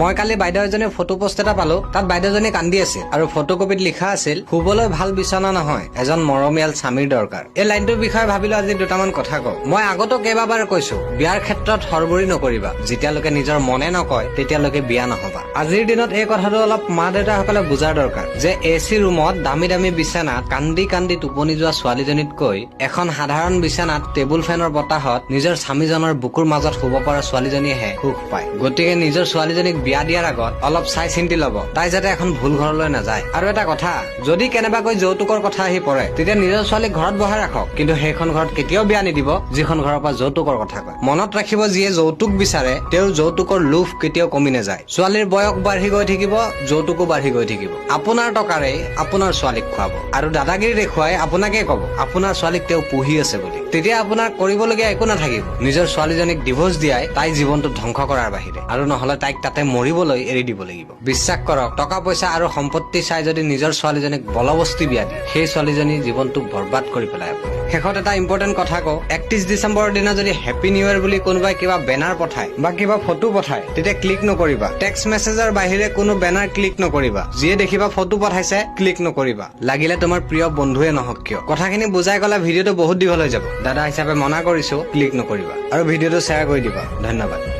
মই কালি বাইদেউ এজনী ফটো পোষ্ট এটা পালো, তাত বাইদেউজনী কান্দি আছিল আৰু ফটোকপিত লিখা আছিল, শুবলৈ ভাল বিচনা নহয়, এজন মৰমীয়াল স্বামীৰ দৰকাৰ। এই লাইনটোৰ বিষয়ে ভাবিলো আজি দুটামান কথা কওঁ। মই আগতো কেইবাবাৰ কৈছো, বিয়াৰ ক্ষেত্ৰত হৰবৰি নকৰিবা, যেতিয়ালৈকে নিজৰ মনে নকয় তেতিয়ালৈকে বিয়া নহবা। আজিৰ দিনত এই কথাটো অলপ মা দেউতাসকলে বুজাৰ দৰকাৰ, যে এচি ৰুমত দামী দামী বিছনাত কান্দি কান্দি টোপনি যোৱা ছোৱালীজনীতকৈ এখন সাধাৰণ বিছনাত টেবুল ফেনৰ বতাহত নিজৰ স্বামীজনৰ বুকুৰ মাজত শুব পৰা ছোৱালীজনীয়েহে সুখ পায়। গতিকে নিজৰ ছোৱালীজনীক বিয়া দিয়াৰ আগত অলপ চাই চিন্তি ল'ব, তাই যাতে এখন ভুল ঘৰলৈ নাযায়। আৰু এটা কথা, যদি কেনেবাকৈ যৌতুকৰ কথা আহি পৰে, তেতিয়া নিজৰ ছোৱালীক ঘৰত বহাই ৰাখক, কিন্তু সেইখন ঘৰত কেতিয়াও বিয়া নিদিব যিখন ঘৰৰ পৰা যৌতুকৰ কথা কয়। মনত ৰাখিব, যিয়ে যৌতুক বিচাৰে তেওঁৰ যৌতুকৰ লোভ কেতিয়াও কমি নাযায়। ছোৱালীৰ বয়স বাঢ়ি গৈ থাকিব, যৌতুকো বাঢ়ি গৈ থাকিব। আপোনাৰ টকাৰে আপোনাৰ ছোৱালীক খুৱাব আৰু দাদাগিৰি দেখুৱাই আপোনাকে কব আপোনাৰ ছোৱালীক তেওঁ পুহি আছে বুলি। তেতিয়া আপোনাৰ কৰিবলগীয়া একো নাথাকিব, নিজৰ ছোৱালীজনীক ডিভোৰ্চ দিয়াই তাই জীৱনটো ধ্বংস কৰাৰ বাহিৰে, আৰু নহলে তাইক তাতে মৰিবলৈ এৰি দিব লাগিব। বিশ্বাস কৰক, টকা পইচা আৰু সম্পত্তি চাই যদি নিজৰ ছোৱালীজনীক বলবস্তি বিয়া দিয়ে, সেই ছোৱালীজনী জীৱনটোক বৰবাদ কৰি পেলাই। শেষত এটা ইম্পৰ্টেণ্ট কথা কওঁ, 31 ডিচেম্বৰৰ দিনা যদি হেপী নিউ ইয়েৰ বুলি কোনোবাই কিবা বেনাৰ পঠায় বা কিবা ফটো পঠায়, তেতিয়া ক্লিক নকৰিবা। টেক্সট মেছেজৰ বাহিৰে কোনো বেনাৰ ক্লিক নকৰিবা। যিয়ে দেখিবা ফটো পঠাইছে, ক্লিক নকৰিবা, লাগিলে তোমাৰ প্ৰিয় বন্ধুৱে নহওক কিয়। কথাখিনি বুজাই গলে ভিডিঅ'টো বহুত দীঘল হৈ যাব। দাদা হিচাপে মনা কৰিছো, ক্লিক নকৰিবা আৰু ভিডিঅ'টো শ্বেয়াৰ কৰি দিবা। ধন্যবাদ।